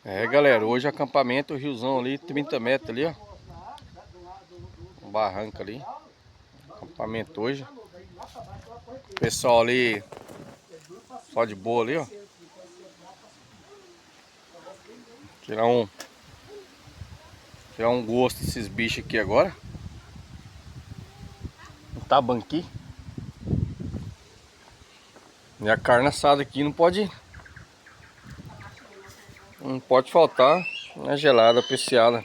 É, galera, hoje acampamento, o riozão ali, 30 metros ali, ó. Um barranco ali. Acampamento hoje. Pessoal ali, só de boa ali, ó. Tirar um gosto desses bichos aqui agora. Um tambaqui. E a carne assada aqui não pode faltar. Uma gelada apreciada.